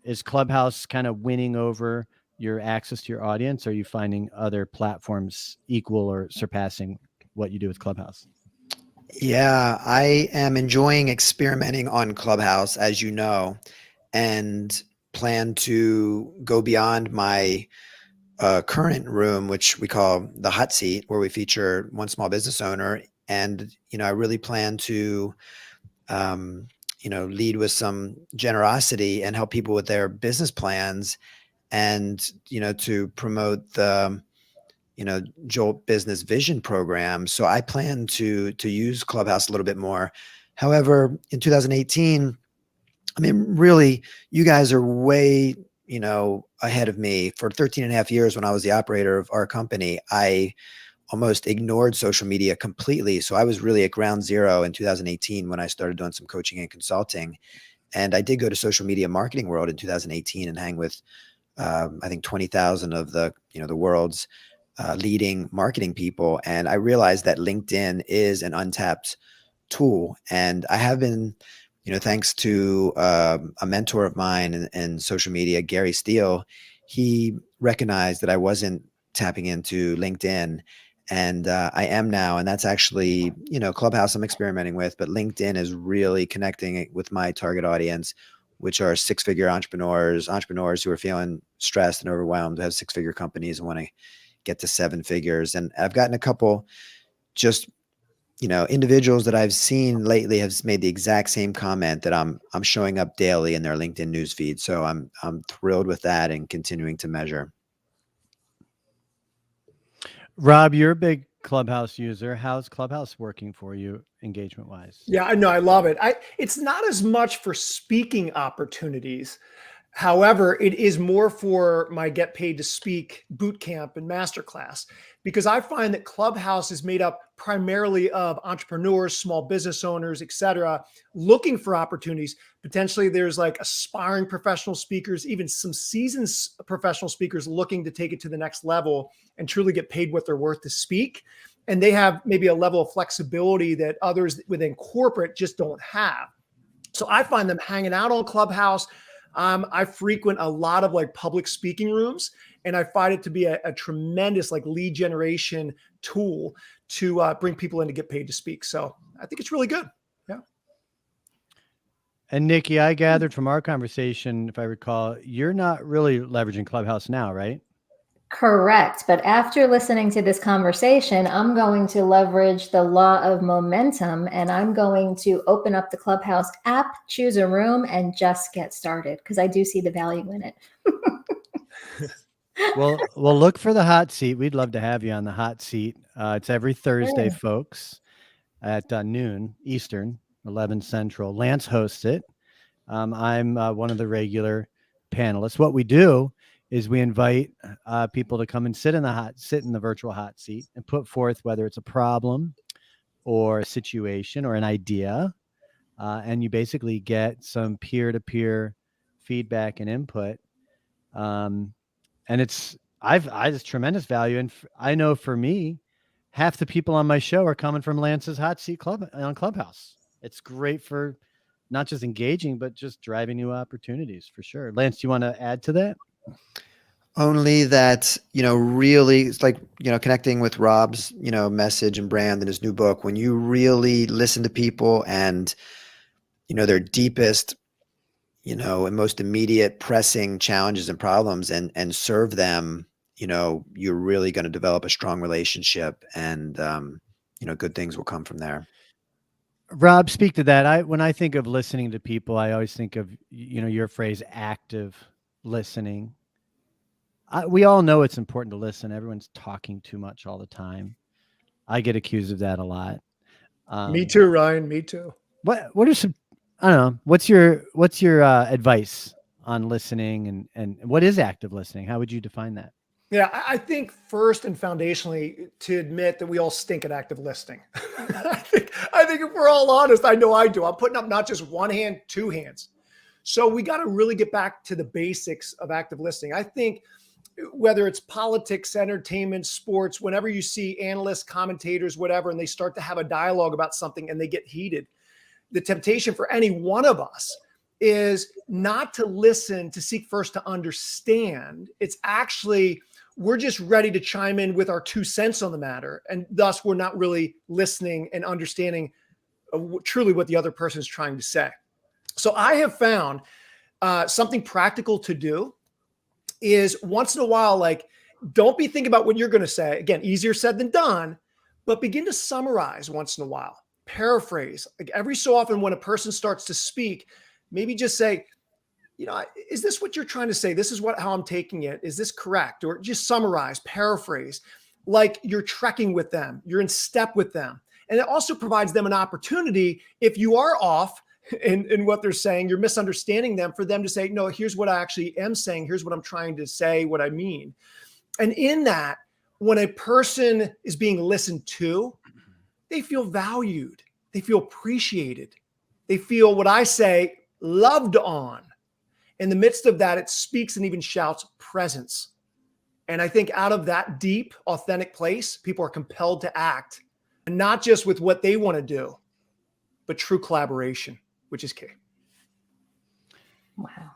Is Clubhouse kind of winning over your access to your audience? Or are you finding other platforms equal or surpassing what you do with Clubhouse? Yeah, I am enjoying experimenting on Clubhouse, as you know, and plan to go beyond my current room, which we call the hot seat, where we feature one small business owner. And, I really plan to, lead with some generosity and help people with their business plans and, to promote the, Jolt Business Vision program. So I plan to use Clubhouse a little bit more. However, in 2018, I mean, really, you guys are way, ahead of me. For 13 and a half years when I was the operator of our company, I almost ignored social media completely. So I was really at ground zero in 2018 when I started doing some coaching and consulting. And I did go to Social Media Marketing World in 2018 and hang with, I think 20,000 of the world's leading marketing people. And I realized that LinkedIn is an untapped tool. And I have been, thanks to a mentor of mine in social media, Gary Steele, he recognized that I wasn't tapping into LinkedIn. And I am now. And that's actually, Clubhouse I'm experimenting with, but LinkedIn is really connecting with my target audience, which are six-figure entrepreneurs who are feeling stressed and overwhelmed, who have six-figure companies and want to get to seven figures. And I've gotten a couple just, individuals that I've seen lately have made the exact same comment that I'm showing up daily in their LinkedIn newsfeed. So I'm thrilled with that and continuing to measure. Robb, you're a big Clubhouse user. How's Clubhouse working for you engagement wise? Yeah, I know. I love it. It's not as much for speaking opportunities. However, it is more for my Get Paid to Speak bootcamp and masterclass, because I find that Clubhouse is made up primarily of entrepreneurs, small business owners, et cetera, looking for opportunities. Potentially there's like aspiring professional speakers, even some seasoned professional speakers looking to take it to the next level and truly get paid what they're worth to speak. And they have maybe a level of flexibility that others within corporate just don't have. So I find them hanging out on Clubhouse. I frequent a lot of like public speaking rooms, and I find it to be a tremendous like lead generation tool to bring people in to get paid to speak. So I think it's really good. Yeah. And Nikki, I gathered from our conversation, if I recall, you're not really leveraging Clubhouse now, right? Correct. But after listening to this conversation, I'm going to leverage the law of momentum and I'm going to open up the Clubhouse app, choose a room, and just get started because I do see the value in it. Well, we'll look for the hot seat. We'd love to have you on the hot seat. It's every Thursday, Sure. folks, at noon Eastern. 11 Central. Lance hosts it. I'm one of the regular panelists. What we do is we invite people to come and sit in the virtual hot seat and put forth whether it's a problem or a situation or an idea. And you basically get some peer-to-peer feedback and input. And it's tremendous value. And I know for me, half the people on my show are coming from Lance's hot seat club on Clubhouse. It's great for not just engaging, but just driving new opportunities for sure. Lance, do you want to add to that? Only that, really, it's like, connecting with Robb's, message and brand in his new book. When you really listen to people and, their deepest, and most immediate pressing challenges and problems and serve them, you're really going to develop a strong relationship, and, good things will come from there. Robb, speak to that. When I think of listening to people, I always think of, your phrase, active listening. We all know it's important to listen. Everyone's talking too much all the time. I get accused of that a lot. Me too, Ryan. Me too. What are some, I don't know, what's your advice on listening, and what is active listening? How would you define that? Yeah, I think first and foundationally to admit that we all stink at active listening. I think if we're all honest, I know I do. I'm putting up not just one hand, two hands. So we got to really get back to the basics of active listening. I think whether it's politics, entertainment, sports, whenever you see analysts, commentators, whatever, and they start to have a dialogue about something and they get heated, the temptation for any one of us is not to listen, to seek first to understand. It's actually, we're just ready to chime in with our 2 cents on the matter. And thus we're not really listening and understanding truly what the other person is trying to say. So I have found something practical to do is once in a while, like, don't be thinking about what you're going to say. Again, easier said than done, but begin to summarize once in a while, paraphrase. Like every so often when a person starts to speak, maybe just say, is this what you're trying to say? This is how I'm taking it. Is this correct? Or just summarize, paraphrase, like you're trekking with them. You're in step with them. And it also provides them an opportunity, if you are off in what they're saying, you're misunderstanding them, for them to say, no, here's what I actually am saying. Here's what I'm trying to say, what I mean. And in that, when a person is being listened to, they feel valued. They feel appreciated. They feel, what I say, loved on. In the midst of that, it speaks and even shouts presence. And I think out of that deep, authentic place, people are compelled to act, and not just with what they want to do, but true collaboration, which is key. Wow.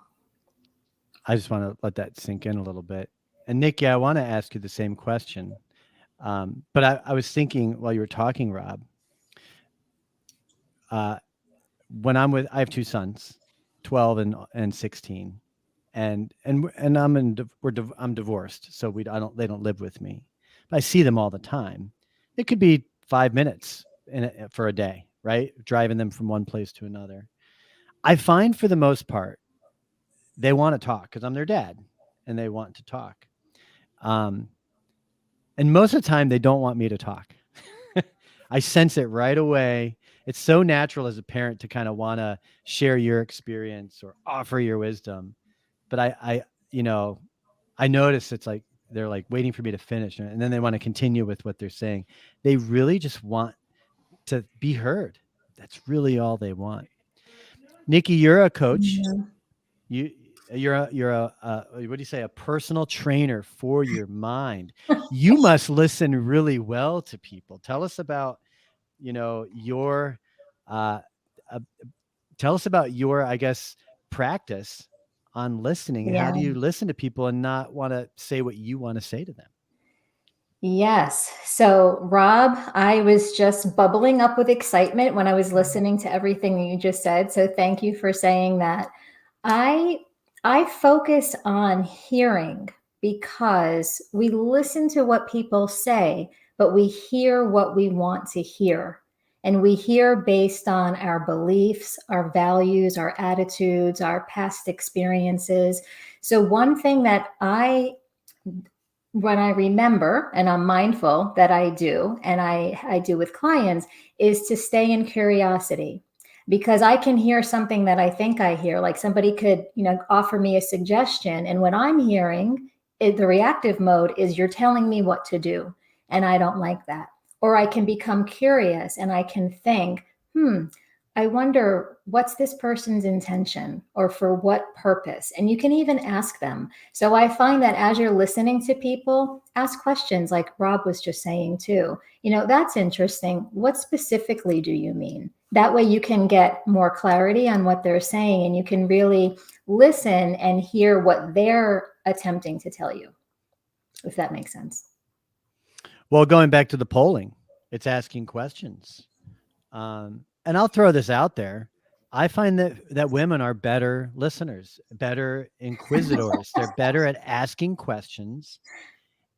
I just want to let that sink in a little bit. And Nikki, I want to ask you the same question. But I was thinking while you were talking, Robb, when I have 2 sons, 12 and 16, and I'm divorced, so they don't live with me. But I see them all the time. It could be 5 minutes for a day, right? Driving them from one place to another. I find for the most part, they want to talk because I'm their dad and they want to talk. And most of the time they don't want me to talk. I sense it right away. It's so natural as a parent to kind of want to share your experience or offer your wisdom. But I notice it's like, they're like waiting for me to finish, and then they want to continue with what they're saying. They really just want to be heard. That's really all they want. Nikki, you're a coach. Yeah. You're a what do you say? A personal trainer for your mind. You must listen really well to people. Tell us about, your, I guess, practice on listening. And how do you listen to people and not want to say what you want to say to them? Yes. So, Robb, I was just bubbling up with excitement when I was listening to everything that you just said. So thank you for saying that. I focus on hearing, because we listen to what people say, but we hear what we want to hear. And we hear based on our beliefs, our values, our attitudes, our past experiences. So one thing that when I remember, and I'm mindful that I do, and I do with clients, is to stay in curiosity. because I can hear something that I think I hear. Like somebody could, offer me a suggestion. And what I'm hearing, the reactive mode is you're telling me what to do. And I don't like that. Or I can become curious and I can think, I wonder what's this person's intention or for what purpose? And you can even ask them. So I find that as you're listening to people, ask questions like Rob was just saying too. That's interesting. What specifically do you mean? That way you can get more clarity on what they're saying and you can really listen and hear what they're attempting to tell you, if that makes sense. Well, going back to the polling, it's asking questions. And I'll throw this out there. I find that women are better listeners, better inquisitors. They're better at asking questions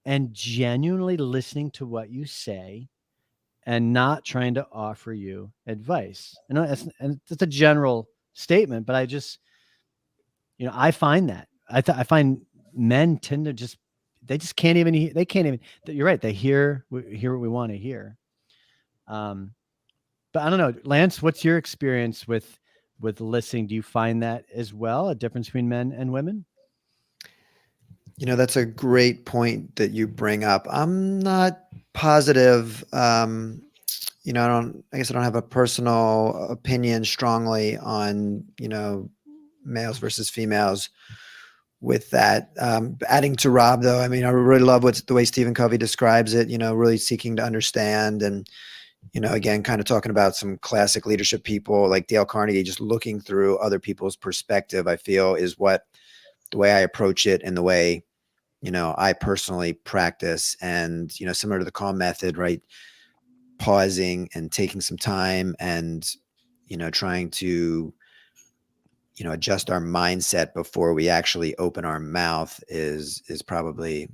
and genuinely listening to what you say and not trying to offer you advice. And it's a general statement, but I just, I find that. I find men tend to they just can't even, you're right. They hear what we want to hear. But I don't know, Lance, what's your experience with listening? Do you find that as well, a difference between men and women? That's a great point that you bring up. I'm not positive. I guess I don't have a personal opinion strongly on, males versus females with that. Adding to Rob though, I really love the way Stephen Covey describes it, really seeking to understand and, again, kind of talking about some classic leadership people like Dale Carnegie, just looking through other people's perspective, I feel is the way I approach it and the way, I personally practice. And, similar to the calm method, right? Pausing and taking some time and, trying to, adjust our mindset before we actually open our mouth is probably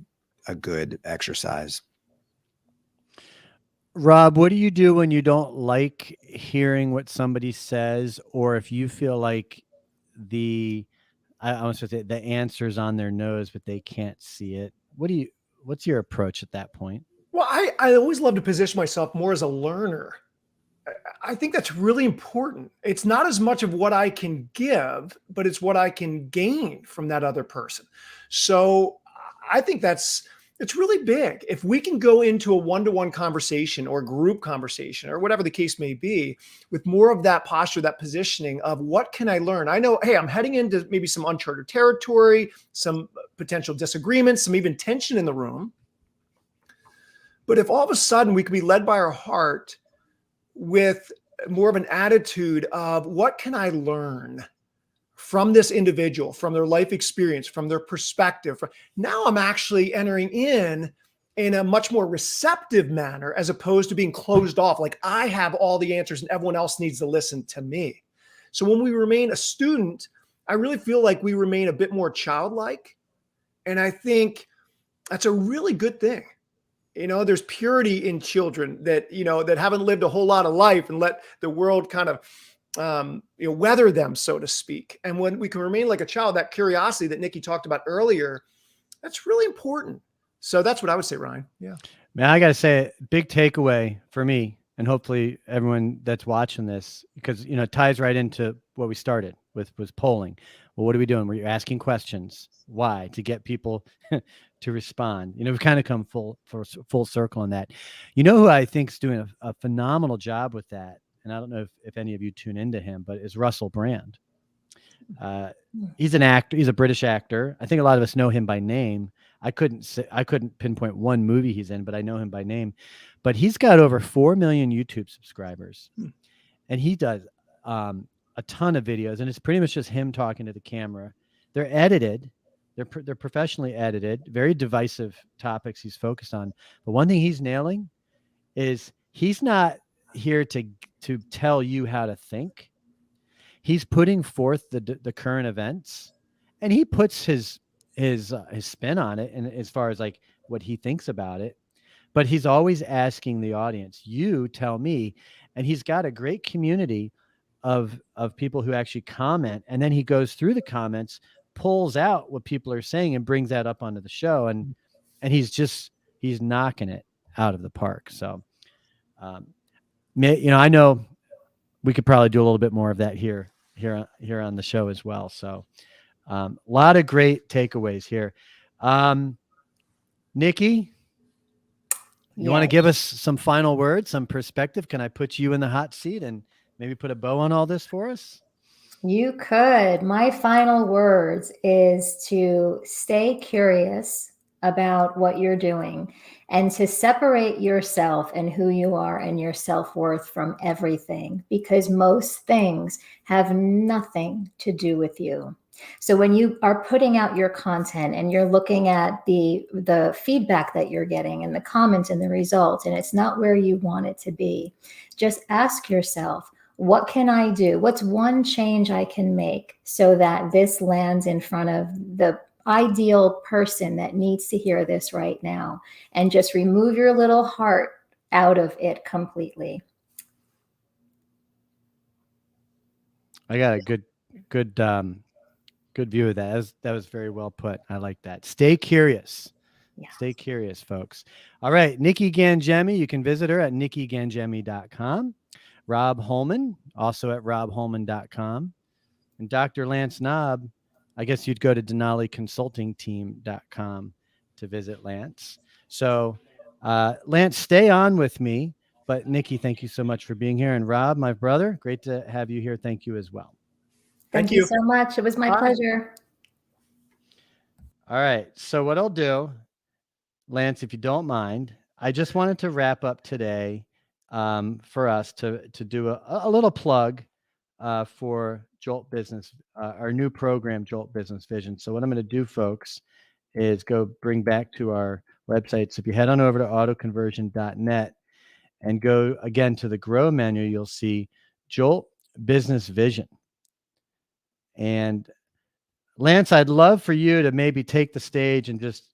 a good exercise. Rob, what do you do when you don't like hearing what somebody says, or if you feel like I was supposed to say the answer's on their nose, but they can't see it? What's your approach at that point? Well, I always love to position myself more as a learner. I think that's really important. It's not as much of what I can give, but it's what I can gain from that other person. So I think it's really big. If we can go into a one-to-one conversation or group conversation or whatever the case may be with more of that posture, that positioning of what can I learn? I know, hey, I'm heading into maybe some uncharted territory, some potential disagreements, some even tension in the room. But if all of a sudden we can be led by our heart with more of an attitude of what can I learn from this individual, from their life experience, from their perspective. Now I'm actually entering in a much more receptive manner as opposed to being closed off. Like I have all the answers and everyone else needs to listen to me. So when we remain a student, I really feel like we remain a bit more childlike. And I think that's a really good thing. There's purity in children that, that haven't lived a whole lot of life and let the world kind of, weather them, so to speak. And when we can remain like a child, that curiosity that Nikki talked about earlier, that's really important. So that's what I would say, Ryan. Yeah. Man, I got to say, big takeaway for me, and hopefully everyone that's watching this, because, it ties right into what we started with, was polling. Well, what are we doing? We're asking questions. Why? To get people to respond. We've kind of come full circle on that. Who I think is doing a phenomenal job with that, and I don't know if any of you tune into him, but is Russell Brand. He's an actor. He's a British actor. I think a lot of us know him by name. I couldn't pinpoint one movie he's in, but I know him by name. But he's got over 4 million YouTube subscribers, and he does a ton of videos, and it's pretty much just him talking to the camera. They're edited. They're professionally edited, very divisive topics he's focused on. But one thing he's nailing is he's not here to tell you how to think. He's putting forth the current events, and he puts his spin on it, and as far as like what he thinks about it. But he's always asking the audience, you tell me. And he's got a great community of people who actually comment, and then he goes through the comments, pulls out what people are saying, and brings that up onto the show, and he's knocking it out of the park. So I know we could probably do a little bit more of that here on the show as well. So a lot of great takeaways here. Nikki, you want to Yes. give us some final words, some perspective? Can I put you in the hot seat and maybe put a bow on all this for us? You could. My final words is to stay curious about what you're doing and to separate yourself and who you are and your self-worth from everything, because most things have nothing to do with you. So when you are putting out your content and you're looking at the feedback that you're getting and the comments and the results, and it's not where you want it to be, just ask yourself, what can I do? What's one change I can make so that this lands in front of the ideal person that needs to hear this right now? And just remove your little heart out of it completely. I got a good view of that. That was very well put. I like that. Stay curious. Yeah. Stay curious, folks. All right. Nikki Gangemi, you can visit her at nikkigangemi.com. Robb Holman, also at robbholman.com. And Dr. Lance Knobb, I guess you'd go to denaliconsultingteam.com to visit Lance. So, Lance, stay on with me. But Nikki, thank you so much for being here. And Robb, my brother, great to have you here. Thank you as well. Thank you so much. It was my pleasure. All right. So what I'll do, Lance, if you don't mind, I just wanted to wrap up today for us to do a little plug for Jolt Business, our new program, Jolt Business Vision. So what I'm going to do, folks, is go bring back to our website. So if you head on over to autoconversion.net and go again to the Grow menu, you'll see Jolt Business Vision. And Lance, I'd love for you to maybe take the stage and just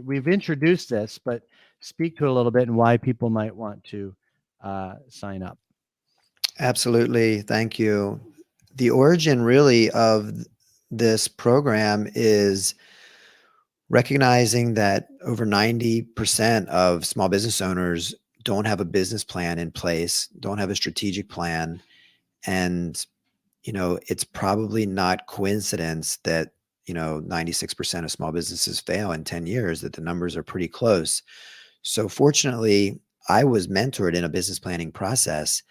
we've introduced this, but speak to it a little bit and why people might want to sign up. Absolutely. Thank you. The origin really of this program is recognizing that over 90% of small business owners don't have a business plan in place, don't have a strategic plan. And, it's probably not coincidence that, 96% of small businesses fail in 10 years, that the numbers are pretty close. So fortunately, I was mentored in a business planning process.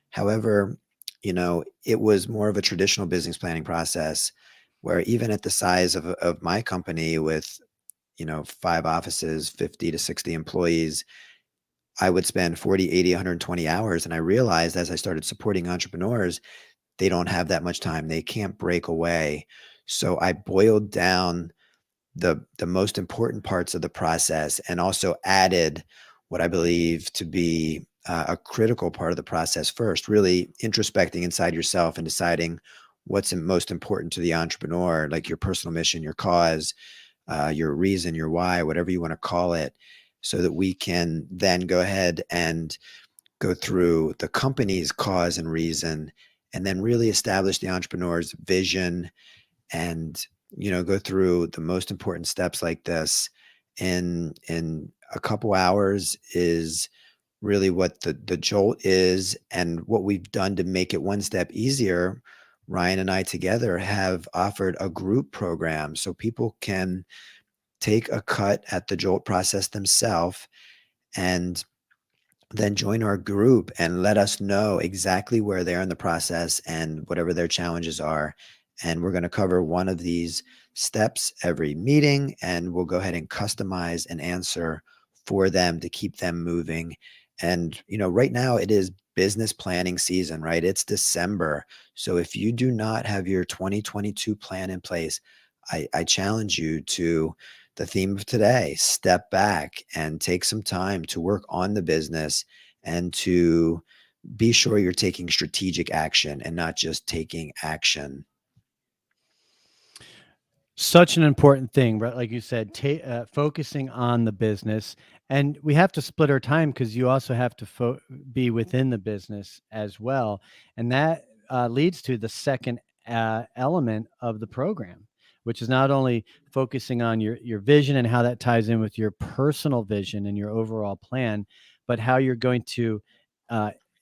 However, it was more of a traditional business planning process where even at the size of my company with, 5 offices, 50 to 60 employees, I would spend 40, 80, 120 hours. And I realized as I started supporting entrepreneurs, they don't have that much time. They can't break away. So I boiled down the most important parts of the process and also added what I believe to be a critical part of the process first, really introspecting inside yourself and deciding what's most important to the entrepreneur, like your personal mission, your cause, your reason, your why, whatever you want to call it, so that we can then go ahead and go through the company's cause and reason, and then really establish the entrepreneur's vision and, go through the most important steps like this in a couple hours is really what the Jolt is. And what we've done to make it one step easier, Ryan and I together have offered a group program so people can take a cut at the Jolt process themselves and then join our group and let us know exactly where they are in the process and whatever their challenges are. And we're going to cover one of these steps every meeting, and we'll go ahead and customize an answer for them to keep them moving. And, right now it is business planning season, right? It's December. So if you do not have your 2022 plan in place, I challenge you to the theme of today, step back and take some time to work on the business and to be sure you're taking strategic action and not just taking action. Such an important thing, right? Like you said, focusing on the business. And we have to split our time because you also have to be within the business as well. And that leads to the second element of the program, which is not only focusing on your vision and how that ties in with your personal vision and your overall plan, but how you're going to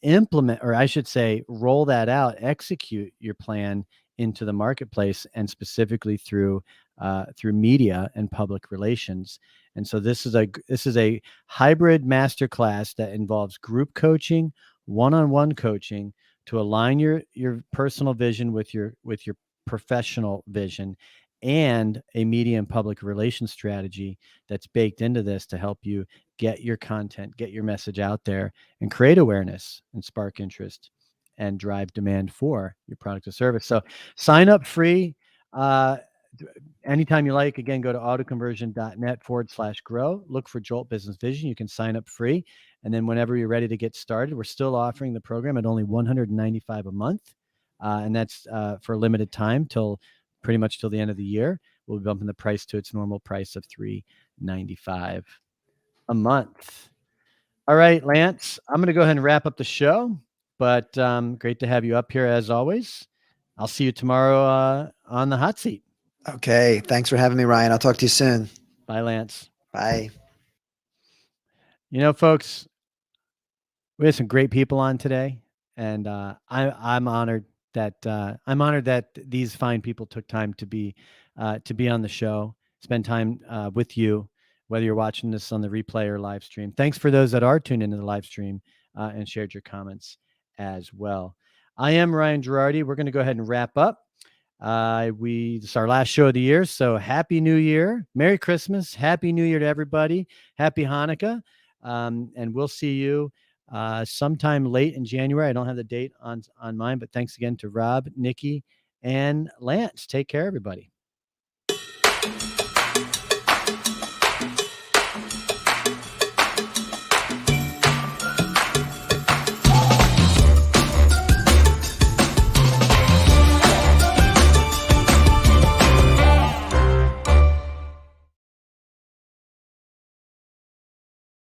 implement, or I should say, roll that out, execute your plan into the marketplace, and specifically through media and public relations. And so this is a hybrid masterclass that involves group coaching, one-on-one coaching to align your personal vision with your professional vision, and a media and public relations strategy that's baked into this to help you get your content, get your message out there, and create awareness and spark interest and drive demand for your product or service. So sign up free anytime you like. Again, go to autoconversion.net/grow. Look for Jolt Business Vision. You can sign up free. And then whenever you're ready to get started, we're still offering the program at only $195 a month. And that's for a limited time pretty much till the end of the year. We'll be bumping the price to its normal price of $395 a month. All right, Lance, I'm going to go ahead and wrap up the show, but great to have you up here as always. I'll see you tomorrow on the hot seat. Okay. Thanks for having me, Ryan. I'll talk to you soon. Bye, Lance. Bye. Folks, we had some great people on today, and I'm honored that these fine people took time to be on the show, spend time with you, whether you're watching this on the replay or live stream. Thanks for those that are tuned into the live stream and shared your comments as well. I am Ryan Girardi. We're going to go ahead and wrap up. This is our last show of the year, so Happy New Year, Merry Christmas, Happy New Year to everybody, Happy Hanukkah, and we'll see you sometime late in January. I don't have the date on mine, but thanks again to Robb, Nikki, and Lance. Take care, everybody.